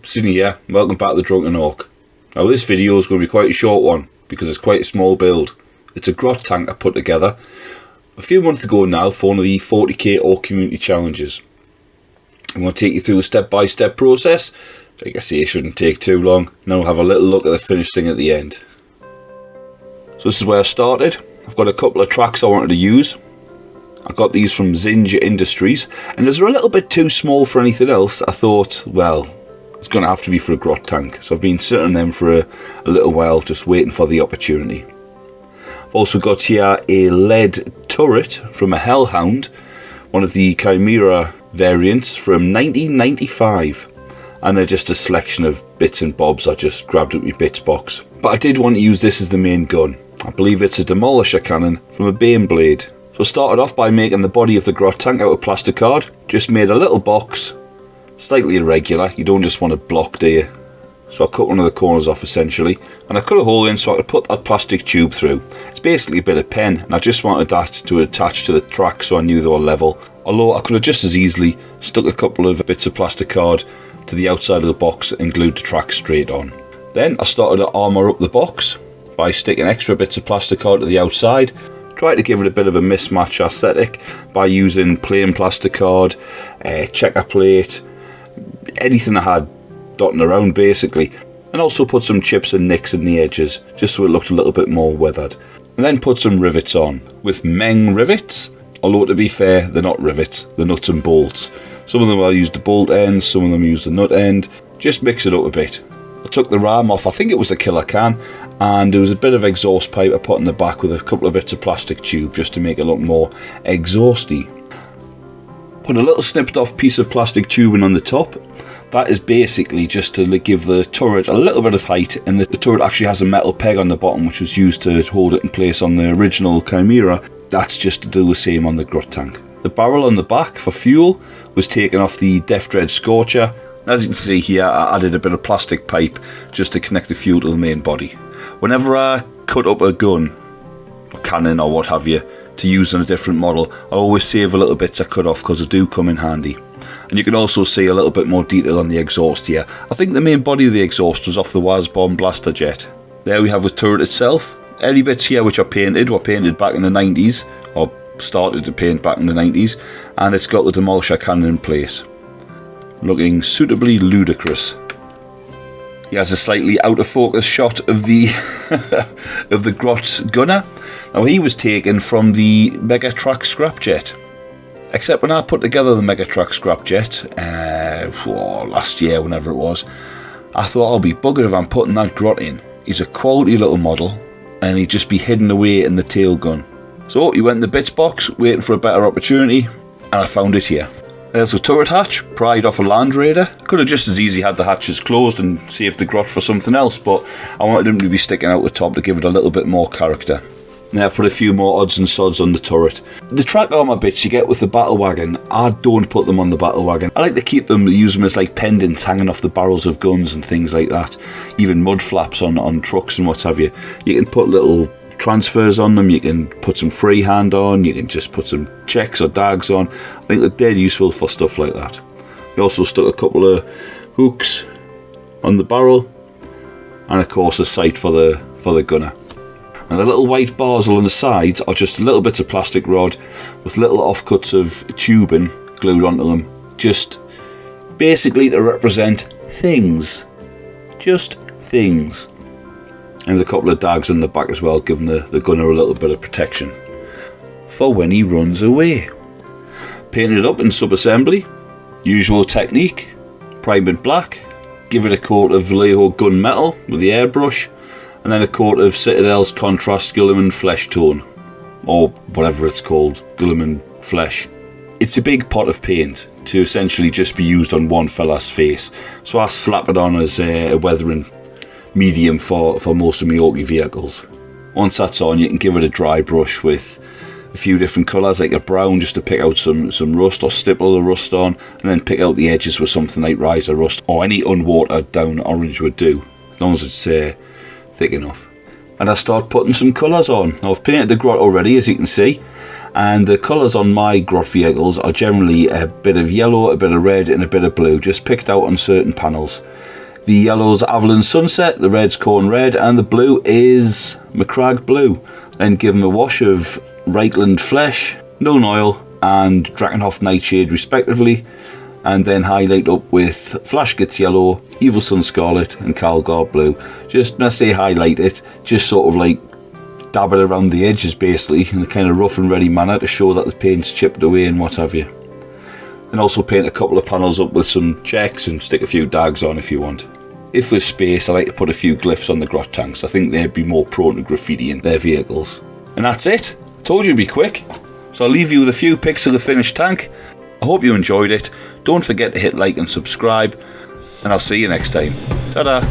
Sydney here, welcome back to the Drunken Ork. Now this video is going to be quite a short one because it's quite a small build. It's a Grot Tank I put together a few months ago now for one of the 40k Ork Community challenges. I'm going to take you through the step-by-step process. Like I say, it shouldn't take too long. Now we'll have a little look at the finished thing at the end. So this is where I started. I've got a couple of tracks I wanted to use. I got these from Zinja Industries, and as they're a little bit too small for anything else, I thought, well, it's going to have to be for a Grot Tank. So I've been sitting on them for a little while, just waiting for the opportunity. I've also got here a lead turret from a Hellhound, one of the Chimera variants from 1995. And they're just a selection of bits and bobs I just grabbed at my bits box. But I did want to use this as the main gun. I believe it's a demolisher cannon from a Bane blade. So I started off by making the body of the Grot Tank out of plastic card. Just made a little box, slightly irregular. You don't just want a block, do you? So I cut one of the corners off essentially, and I cut a hole in so I could put that plastic tube through. It's basically a bit of pen, and I just wanted that to attach to the track so I knew they were level. Although I could have just as easily stuck a couple of bits of plastic card to the outside of the box and glued the track straight on. Then I started to armour up the box by sticking extra bits of plastic card to the outside. Tried to give it a bit of a mismatch aesthetic by using plain plastic card, checker plate, anything I had dotting around basically, and also put some chips and nicks in the edges just so it looked a little bit more weathered. And then put some rivets on with Meng rivets, although to be fair they're not rivets, they're nuts and bolts. Some of them I used the bolt ends, some of them used the nut end, just mix it up a bit. I took the ram off, I think it was a killer can, and there was a bit of exhaust pipe I put in the back with a couple of bits of plastic tube just to make it look more exhausty. Put a little snipped off piece of plastic tubing on the top. That is basically just to give the turret a little bit of height, and the turret actually has a metal peg on the bottom which was used to hold it in place on the original Chimera. That's just to do the same on the Grot Tank. The barrel on the back for fuel was taken off the Death Dread Scorcher. As you can see here, I added a bit of plastic pipe just to connect the fuel to the main body. Whenever I cut up a gun, or cannon or what have you, to use on a different model, I always save a little bits I cut off because they do come in handy. And you can also see a little bit more detail on the exhaust here. I think the main body of the exhaust was off the Wazbomb blaster jet. There we have the turret itself. Any bits here which are painted were painted back in the 90s, or started to paint back in the 90s, and it's got the demolisher cannon in place. Looking suitably ludicrous. He has a slightly out of focus shot of the of the Grot gunner. Now he was taken from the Megatrack scrapjet. Except when I put together the Megatrack scrapjet last year, whenever it was, I thought I'll be buggered if I'm putting that Grot in. He's a quality little model, and he'd just be hidden away in the tail gun. So he went in the bits box, waiting for a better opportunity, and I found it here. There's a turret hatch, pried off a Land Raider. Could have just as easy had the hatches closed and saved the Grot for something else, but I wanted him to be sticking out the top to give it a little bit more character. Now I've put a few more odds and sods on the turret. The track armour bits you get with the battle wagon, I don't put them on the battle wagon. I like to keep them, use them as like pendants hanging off the barrels of guns and things like that. Even mud flaps on trucks and what have you. You can put little transfers on them, you can put some freehand on, you can just put some checks or dags on. I think they're dead useful for stuff like that. We also stuck a couple of hooks on the barrel, and of course a sight for the gunner. And the little white bars along the sides are just a little bit of plastic rod with little offcuts of tubing glued onto them, just basically to represent things. Just things. And there's a couple of dags on the back as well, giving the gunner a little bit of protection for when he runs away. Painted it up in sub-assembly, usual technique, prime it black, give it a coat of Vallejo gunmetal with the airbrush, and then a coat of Citadel's Contrast Guilliman Flesh Tone, or whatever it's called, Guilliman Flesh. It's a big pot of paint to essentially just be used on one fella's face, so I slap it on as a weathering medium for most of my Orky vehicles. Once that's on, you can give it a dry brush with a few different colours, like a brown just to pick out some rust, or stipple the rust on, and then pick out the edges with something like Riser Rust, or any unwatered down orange would do, as long as it's thick enough. And I start putting some colours on. Now I've painted the Grot already, as you can see, and the colours on my Grot vehicles are generally a bit of yellow, a bit of red and a bit of blue, just picked out on certain panels. The yellow's Avalon Sunset, the red's Corn Red, and the blue is McCrag Blue. Then give them a wash of Reichland Flesh, Known Oil, and Drakenhof Nightshade respectively, and then highlight up with Flashgit's Yellow, Evil Sun Scarlet, and Calgar Blue. Just, when I say highlight it, just sort of like dab it around the edges basically in a kind of rough and ready manner to show that the paint's chipped away and what have you. And also paint a couple of panels up with some checks and stick a few dags on if you want. If there's space, I like to put a few glyphs on the Grot Tanks. I think they'd be more prone to graffiti in their vehicles. And that's it. I told you it'd be quick. So I'll leave you with a few pics of the finished tank. I hope you enjoyed it. Don't forget to hit like and subscribe. And I'll see you next time. Ta-da!